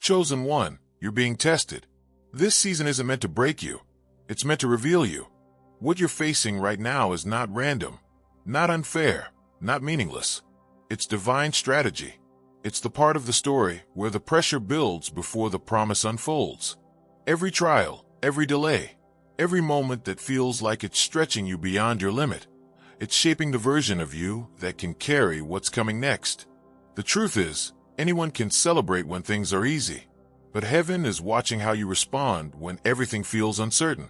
Chosen one, you're being tested. This season isn't meant to break you. It's meant to reveal you. What you're facing right now is not random, not unfair, not meaningless. It's divine strategy. It's the part of the story where the pressure builds before the promise unfolds. Every trial, every delay, every moment that feels like it's stretching you beyond your limit, it's shaping the version of you that can carry what's coming next. The truth is, anyone can celebrate when things are easy, but heaven is watching how you respond when everything feels uncertain.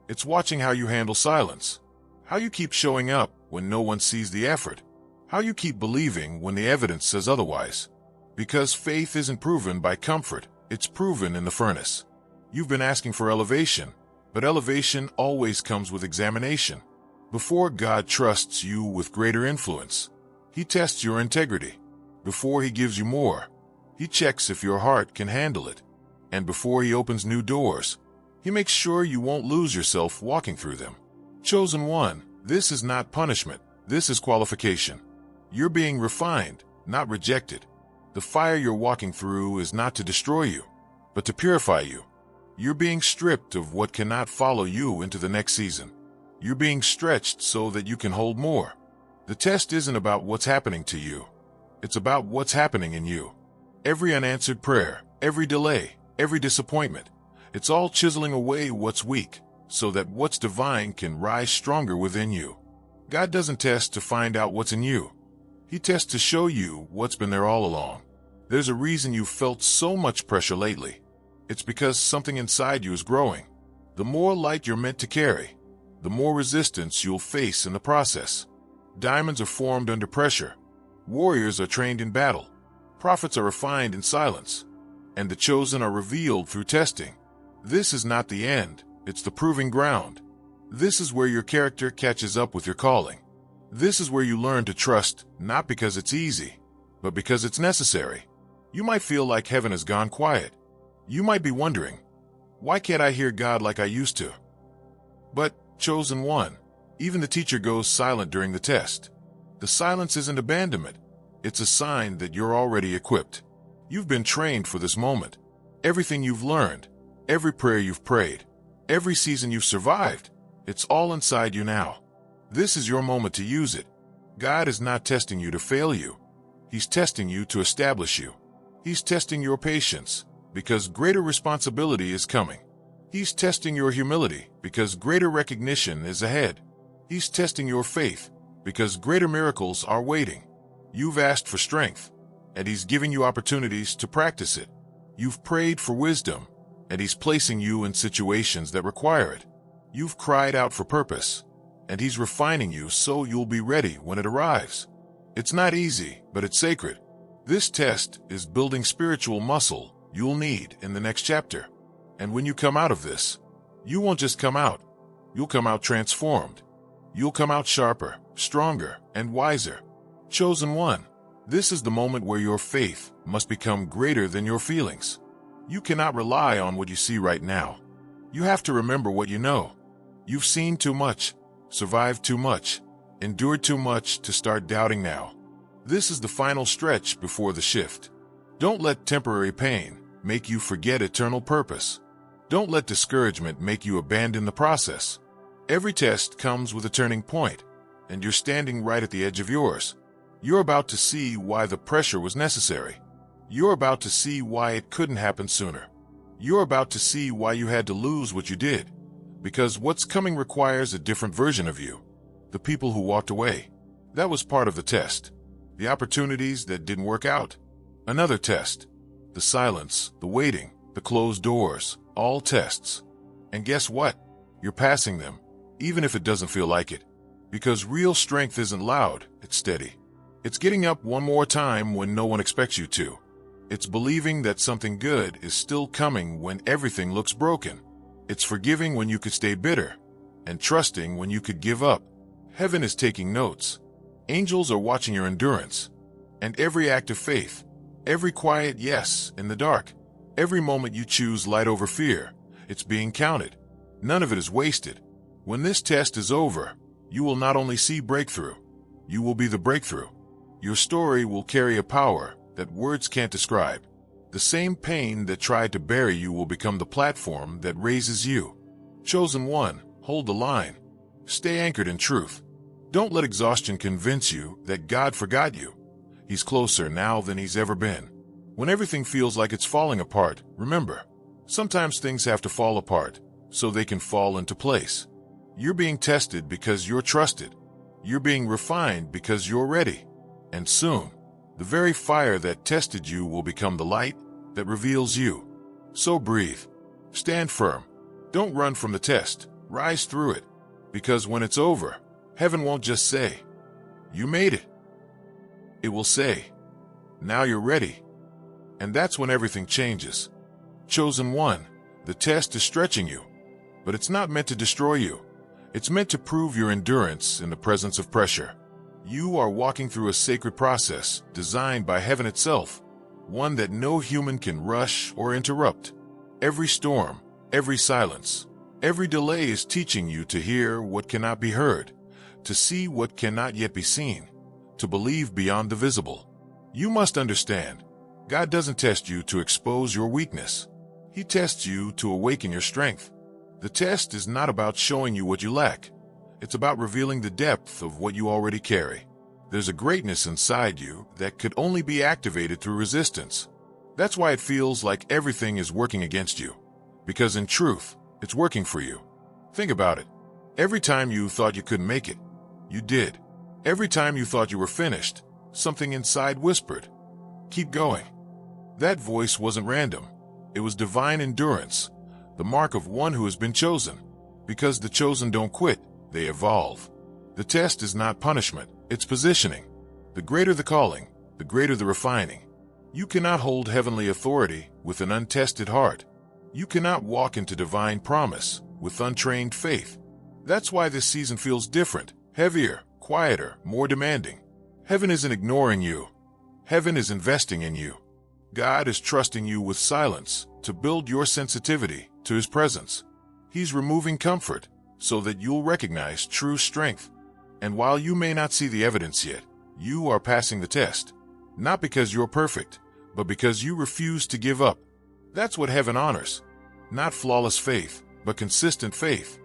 It's watching how you handle silence, how you keep showing up when no one sees the effort, how you keep believing when the evidence says otherwise. Because faith isn't proven by comfort, it's proven in the furnace. You've been asking for elevation, but elevation always comes with examination. Before God trusts you with greater influence, He tests your integrity. Before He gives you more, He checks if your heart can handle it. And before He opens new doors, He makes sure you won't lose yourself walking through them. Chosen one, this is not punishment, this is qualification. You're being refined, not rejected. The fire you're walking through is not to destroy you, but to purify you. You're being stripped of what cannot follow you into the next season. You're being stretched so that you can hold more. The test isn't about what's happening to you. It's about what's happening in you. Every unanswered prayer, every delay, every disappointment, it's all chiseling away what's weak, so that what's divine can rise stronger within you. God doesn't test to find out what's in you. He tests to show you what's been there all along. There's a reason you've felt so much pressure lately. It's because something inside you is growing. The more light you're meant to carry, the more resistance you'll face in the process. Diamonds are formed under pressure. Warriors are trained in battle. Prophets are refined in silence. And the chosen are revealed through testing. This is not the end. It's the proving ground. This is where your character catches up with your calling. This is where you learn to trust, not because it's easy, but because it's necessary. You might feel like heaven has gone quiet. You might be wondering, why can't I hear God like I used to? But, chosen one, even the teacher goes silent during the test. The silence isn't abandonment. It's a sign that you're already equipped. You've been trained for this moment. Everything you've learned, every prayer you've prayed, every season you've survived, it's all inside you now. This is your moment to use it. God is not testing you to fail you. He's testing you to establish you. He's testing your patience, because greater responsibility is coming. He's testing your humility, because greater recognition is ahead. He's testing your faith, because greater miracles are waiting. You've asked for strength, and He's giving you opportunities to practice it. You've prayed for wisdom, and He's placing you in situations that require it. You've cried out for purpose, and He's refining you so you'll be ready when it arrives. It's not easy, but it's sacred. This test is building spiritual muscle you'll need in the next chapter. And when you come out of this, you won't just come out. You'll come out transformed. You'll come out sharper, stronger, and wiser. Chosen one, this is the moment where your faith must become greater than your feelings. You cannot rely on what you see right now. You have to remember what you know. You've seen too much, survived too much, endured too much to start doubting now. This is the final stretch before the shift. Don't let temporary pain make you forget eternal purpose. Don't let discouragement make you abandon the process. Every test comes with a turning point, and you're standing right at the edge of yours. You're about to see why the pressure was necessary. You're about to see why it couldn't happen sooner. You're about to see why you had to lose what you did. Because what's coming requires a different version of you. The people who walked away, that was part of the test. The opportunities that didn't work out, another test. The silence, the waiting, the closed doors, all tests. And guess what? You're passing them, even if it doesn't feel like it. Because real strength isn't loud, it's steady. It's getting up one more time when no one expects you to. It's believing that something good is still coming when everything looks broken. It's forgiving when you could stay bitter, and trusting when you could give up. Heaven is taking notes. Angels are watching your endurance. And every act of faith, every quiet yes in the dark, every moment you choose light over fear, it's being counted. None of it is wasted. When this test is over, you will not only see breakthrough, you will be the breakthrough. Your story will carry a power that words can't describe. The same pain that tried to bury you will become the platform that raises you. Chosen one, hold the line. Stay anchored in truth. Don't let exhaustion convince you that God forgot you. He's closer now than he's ever been. When everything feels like it's falling apart, remember, sometimes things have to fall apart so they can fall into place. You're being tested because you're trusted. You're being refined because you're ready. And soon, the very fire that tested you will become the light that reveals you. So breathe. Stand firm. Don't run from the test. Rise through it. Because when it's over, heaven won't just say, "You made it." It will say, "Now you're ready." And that's when everything changes. Chosen one, the test is stretching you, but it's not meant to destroy you. It's meant to prove your endurance in the presence of pressure. You are walking through a sacred process designed by heaven itself, one that no human can rush or interrupt. Every storm, every silence, every delay is teaching you to hear what cannot be heard, to see what cannot yet be seen, to believe beyond the visible. You must understand, God doesn't test you to expose your weakness. He tests you to awaken your strength. The test is not about showing you what you lack. It's about revealing the depth of what you already carry. There's a greatness inside you that could only be activated through resistance. That's why it feels like everything is working against you. Because in truth, it's working for you. Think about it. Every time you thought you couldn't make it, you did. Every time you thought you were finished, something inside whispered, "Keep going." That voice wasn't random. It was divine endurance, the mark of one who has been chosen. Because the chosen don't quit, they evolve. The test is not punishment, it's positioning. The greater the calling, the greater the refining. You cannot hold heavenly authority with an untested heart. You cannot walk into divine promise with untrained faith. That's why this season feels different, heavier, quieter, more demanding. Heaven isn't ignoring you. Heaven is investing in you. God is trusting you with silence to build your sensitivity to His presence. He's removing comfort so that you'll recognize true strength. And while you may not see the evidence yet, you are passing the test. Not because you're perfect, but because you refuse to give up. That's what heaven honors. Not flawless faith, but consistent faith.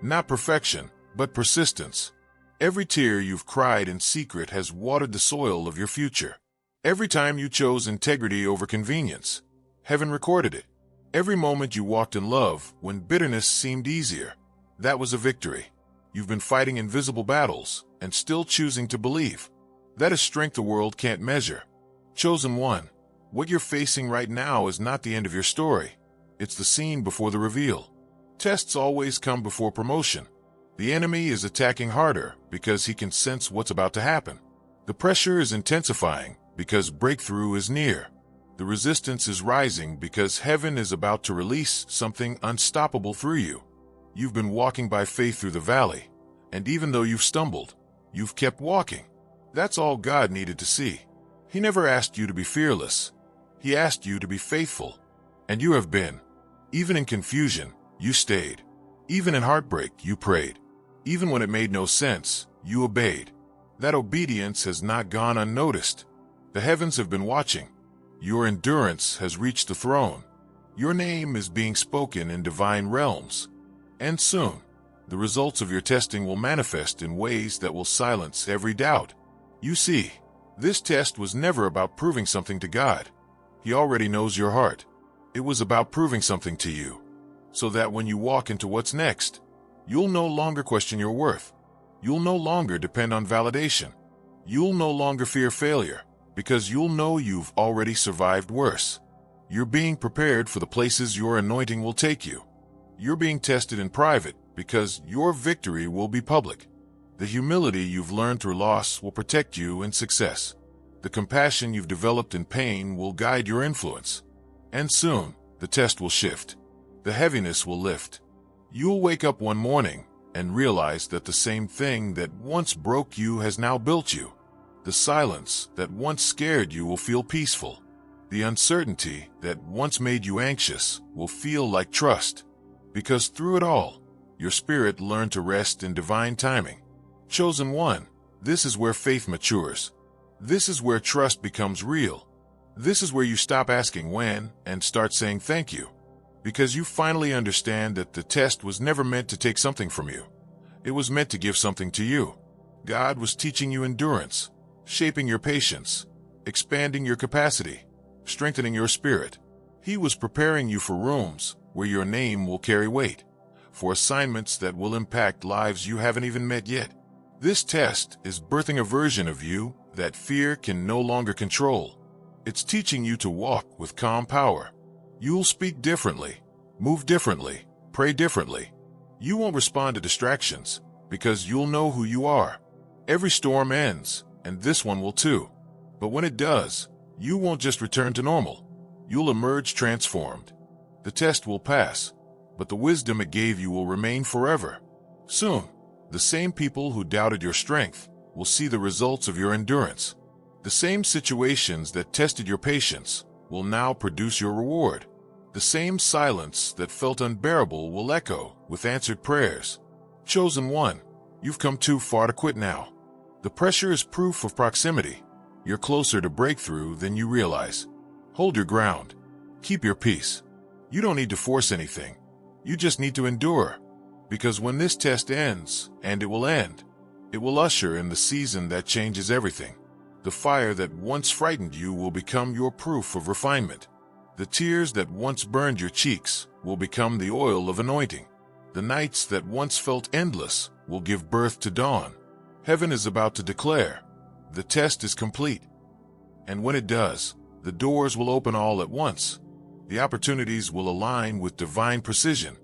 Not perfection, but persistence. Every tear you've cried in secret has watered the soil of your future. Every time you chose integrity over convenience, heaven recorded it. Every moment you walked in love when bitterness seemed easier, that was a victory. You've been fighting invisible battles and still choosing to believe. That is strength the world can't measure. Chosen one, what you're facing right now is not the end of your story. It's the scene before the reveal. Tests always come before promotion. The enemy is attacking harder because he can sense what's about to happen. The pressure is intensifying because breakthrough is near. The resistance is rising because heaven is about to release something unstoppable through you. You've been walking by faith through the valley, and even though you've stumbled, you've kept walking. That's all God needed to see. He never asked you to be fearless. He asked you to be faithful. And you have been. Even in confusion, you stayed. Even in heartbreak, you prayed. Even when it made no sense, you obeyed. That obedience has not gone unnoticed. The heavens have been watching. Your endurance has reached the throne. Your name is being spoken in divine realms. And soon, the results of your testing will manifest in ways that will silence every doubt. You see, this test was never about proving something to God. He already knows your heart. It was about proving something to you, so that when you walk into what's next, you'll no longer question your worth. You'll no longer depend on validation. You'll no longer fear failure, because you'll know you've already survived worse. You're being prepared for the places your anointing will take you. You're being tested in private because your victory will be public. The humility you've learned through loss will protect you in success. The compassion you've developed in pain will guide your influence. And soon, the test will shift. The heaviness will lift. You'll wake up one morning and realize that the same thing that once broke you has now built you. The silence that once scared you will feel peaceful. The uncertainty that once made you anxious will feel like trust. Because through it all, your spirit learned to rest in divine timing. Chosen one, this is where faith matures. This is where trust becomes real. This is where you stop asking when and start saying thank you, because you finally understand that the test was never meant to take something from you. It was meant to give something to you. God was teaching you endurance, shaping your patience, expanding your capacity, strengthening your spirit. He was preparing you for rooms where your name will carry weight, for assignments that will impact lives you haven't even met yet. This test is birthing a version of you that fear can no longer control. It's teaching you to walk with calm power. You'll speak differently, move differently, pray differently. You won't respond to distractions because you'll know who you are. Every storm ends, and this one will too. But when it does, you won't just return to normal. You'll emerge transformed. The test will pass, but the wisdom it gave you will remain forever. Soon, the same people who doubted your strength will see the results of your endurance. The same situations that tested your patience will now produce your reward. The same silence that felt unbearable will echo with answered prayers. Chosen one, you've come too far to quit now. The pressure is proof of proximity. You're closer to breakthrough than you realize. Hold your ground. Keep your peace. You don't need to force anything. You just need to endure. Because when this test ends, and it will end, it will usher in the season that changes everything. The fire that once frightened you will become your proof of refinement. The tears that once burned your cheeks will become the oil of anointing. The nights that once felt endless will give birth to dawn. Heaven is about to declare, the test is complete. And when it does, the doors will open all at once. The opportunities will align with divine precision.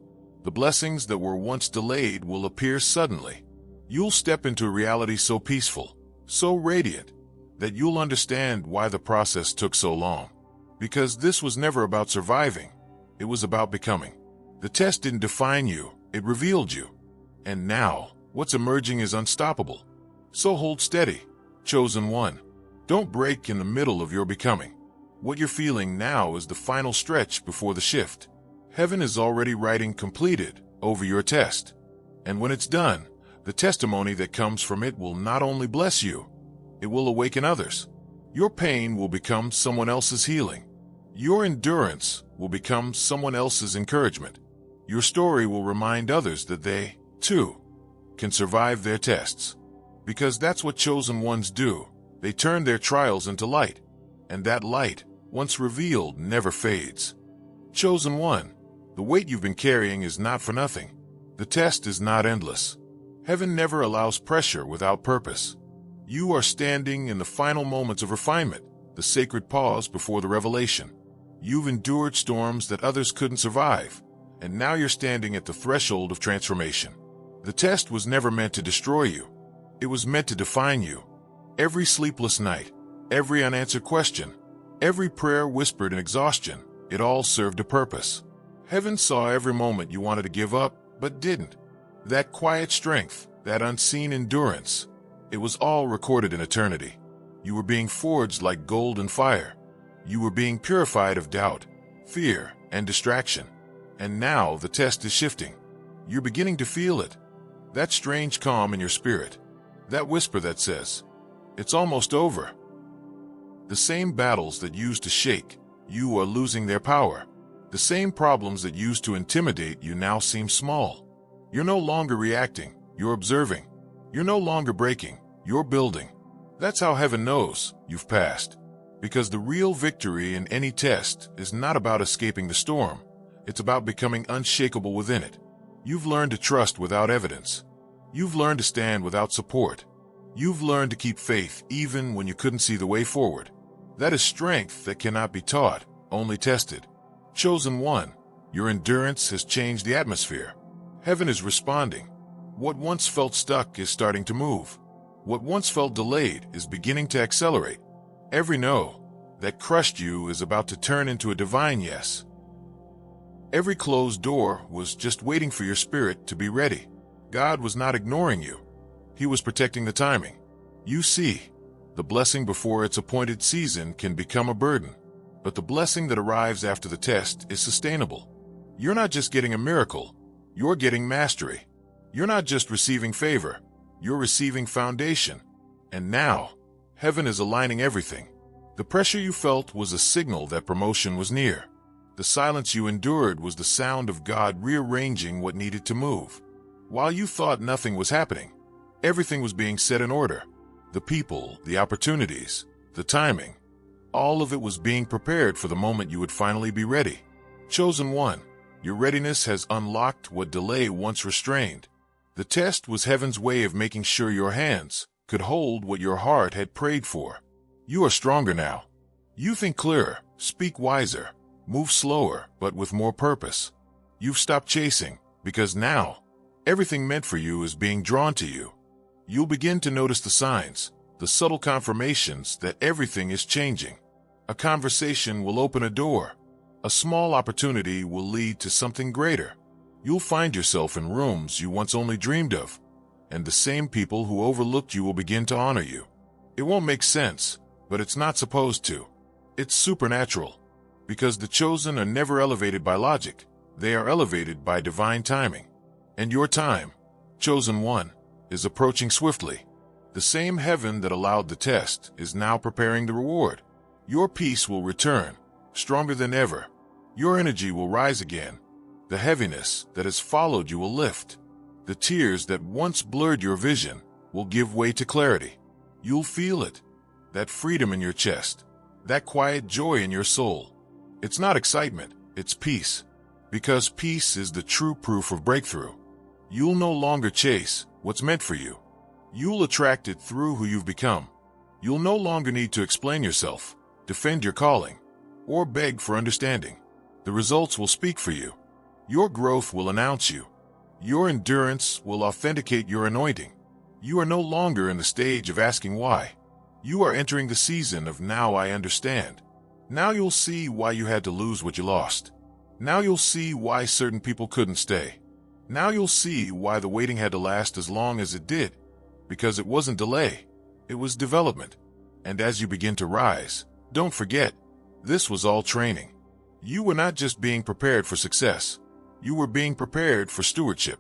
The blessings that were once delayed will appear suddenly. You'll step into a reality so peaceful, so radiant, that you'll understand why the process took so long. Because this was never about surviving, it was about becoming. The test didn't define you, it revealed you. And now, what's emerging is unstoppable. So hold steady, chosen one. Don't break in the middle of your becoming. What you're feeling now is the final stretch before the shift. Heaven is already writing completed over your test. And when it's done, the testimony that comes from it will not only bless you, it will awaken others. Your pain will become someone else's healing. Your endurance will become someone else's encouragement. Your story will remind others that they, too, can survive their tests. Because that's what chosen ones do. They turn their trials into light. And that light, once revealed, never fades. Chosen one, the weight you've been carrying is not for nothing. The test is not endless. Heaven never allows pressure without purpose. You are standing in the final moments of refinement, the sacred pause before the revelation. You've endured storms that others couldn't survive, and now you're standing at the threshold of transformation. The test was never meant to destroy you. It was meant to define you. Every sleepless night, every unanswered question, every prayer whispered in exhaustion, it all served a purpose. Heaven saw every moment you wanted to give up, but didn't. That quiet strength, that unseen endurance, it was all recorded in eternity. You were being forged like gold in fire. You were being purified of doubt, fear, and distraction. And now the test is shifting. You're beginning to feel it. That strange calm in your spirit. That whisper that says, it's almost over. The same battles that used to shake you are losing their power. The same problems that used to intimidate you now seem small. You're no longer reacting, you're observing. You're no longer breaking, you're building. That's how heaven knows you've passed. Because the real victory in any test is not about escaping the storm. It's about becoming unshakable within it. You've learned to trust without evidence. You've learned to stand without support. You've learned to keep faith even when you couldn't see the way forward. That is strength that cannot be taught, only tested. Chosen one, your endurance has changed the atmosphere. Heaven is responding. What once felt stuck is starting to move. What once felt delayed is beginning to accelerate. Every no that crushed you is about to turn into a divine yes. Every closed door was just waiting for your spirit to be ready. God was not ignoring you. He was protecting the timing. You see, the blessing before its appointed season can become a burden, but the blessing that arrives after the test is sustainable. You're not just getting a miracle, you're getting mastery. You're not just receiving favor, you're receiving foundation. And now, heaven is aligning everything. The pressure you felt was a signal that promotion was near. The silence you endured was the sound of God rearranging what needed to move. While you thought nothing was happening, everything was being set in order. The people, the opportunities, the timing, all of it was being prepared for the moment you would finally be ready. Chosen one, your readiness has unlocked what delay once restrained. The test was heaven's way of making sure your hands could hold what your heart had prayed for. You are stronger now. You think clearer, speak wiser, move slower, but with more purpose. You've stopped chasing, because now, everything meant for you is being drawn to you. You'll begin to notice the signs, the subtle confirmations that everything is changing. A conversation will open a door. A small opportunity will lead to something greater. You'll find yourself in rooms you once only dreamed of, and the same people who overlooked you will begin to honor you. It won't make sense, but it's not supposed to. It's supernatural, because the chosen are never elevated by logic. They are elevated by divine timing. And your time, chosen one, is approaching swiftly. The same heaven that allowed the test is now preparing the reward. Your peace will return, stronger than ever. Your energy will rise again. The heaviness that has followed you will lift. The tears that once blurred your vision will give way to clarity. You'll feel it, that freedom in your chest, that quiet joy in your soul. It's not excitement, it's peace. Because peace is the true proof of breakthrough. You'll no longer chase what's meant for you. You'll attract it through who you've become. You'll no longer need to explain yourself, defend your calling, or beg for understanding. The results will speak for you. Your growth will announce you. Your endurance will authenticate your anointing. You are no longer in the stage of asking why. You are entering the season of now I understand. Now you'll see why you had to lose what you lost. Now you'll see why certain people couldn't stay. Now you'll see why the waiting had to last as long as it did. Because it wasn't delay, it was development. And as you begin to rise, don't forget, this was all training. You were not just being prepared for success. You were being prepared for stewardship.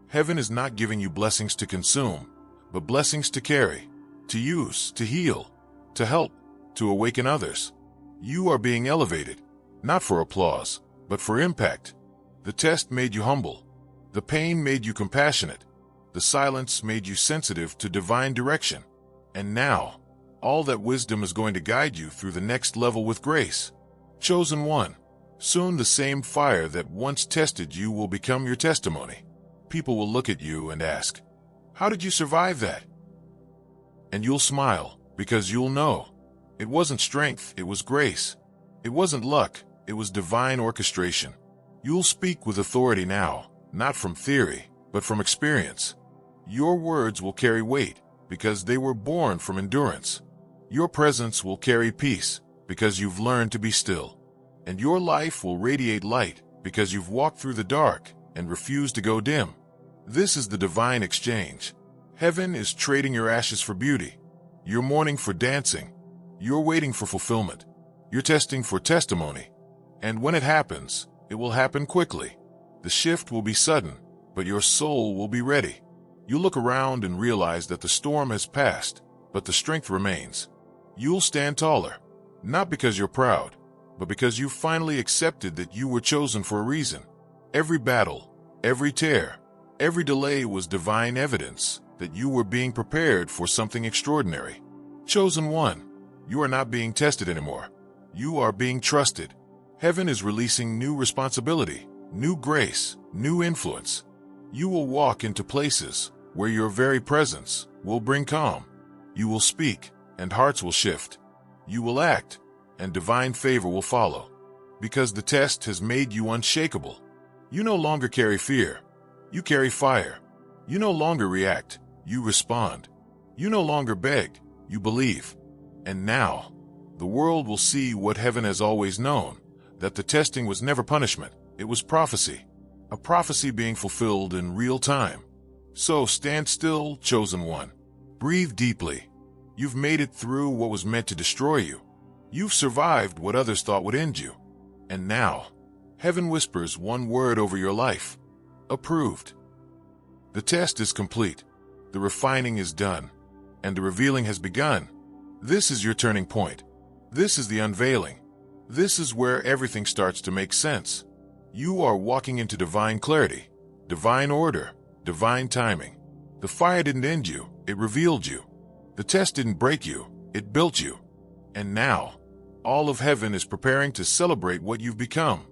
Heaven is not giving you blessings to consume, but blessings to carry, to use, to heal, to help, to awaken others. You are being elevated, not for applause, but for impact. The test made you humble. The pain made you compassionate. The silence made you sensitive to divine direction. And now, all that wisdom is going to guide you through the next level with grace. Chosen one, soon the same fire that once tested you will become your testimony. People will look at you and ask, "How did you survive that?" And you'll smile, because you'll know. It wasn't strength, it was grace. It wasn't luck, it was divine orchestration. You'll speak with authority now, not from theory, but from experience. Your words will carry weight, because they were born from endurance. Your presence will carry peace, because you've learned to be still. And your life will radiate light, because you've walked through the dark and refused to go dim. This is the divine exchange. Heaven is trading your ashes for beauty. You're mourning for dancing. You're waiting for fulfillment. You're testing for testimony. And when it happens, it will happen quickly. The shift will be sudden, but your soul will be ready. You look around and realize that the storm has passed, but the strength remains. You'll stand taller, not because you're proud, but because you finally accepted that you were chosen for a reason. Every battle, every tear, every delay was divine evidence that you were being prepared for something extraordinary. Chosen one, you are not being tested anymore. You are being trusted. Heaven is releasing new responsibility, new grace, new influence. You will walk into places where your very presence will bring calm. You will speak, and hearts will shift. You will act, and divine favor will follow. Because the test has made you unshakable. You no longer carry fear. You carry fire. You no longer react. You respond. You no longer beg. You believe. And now, the world will see what heaven has always known, that the testing was never punishment, it was prophecy. A prophecy being fulfilled in real time. So stand still, chosen one. Breathe deeply. You've made it through what was meant to destroy you. You've survived what others thought would end you. And now, heaven whispers one word over your life. Approved. The test is complete. The refining is done. And the revealing has begun. This is your turning point. This is the unveiling. This is where everything starts to make sense. You are walking into divine clarity, divine order, divine timing. The fire didn't end you, it revealed you. The test didn't break you, it built you. And now, all of heaven is preparing to celebrate what you've become.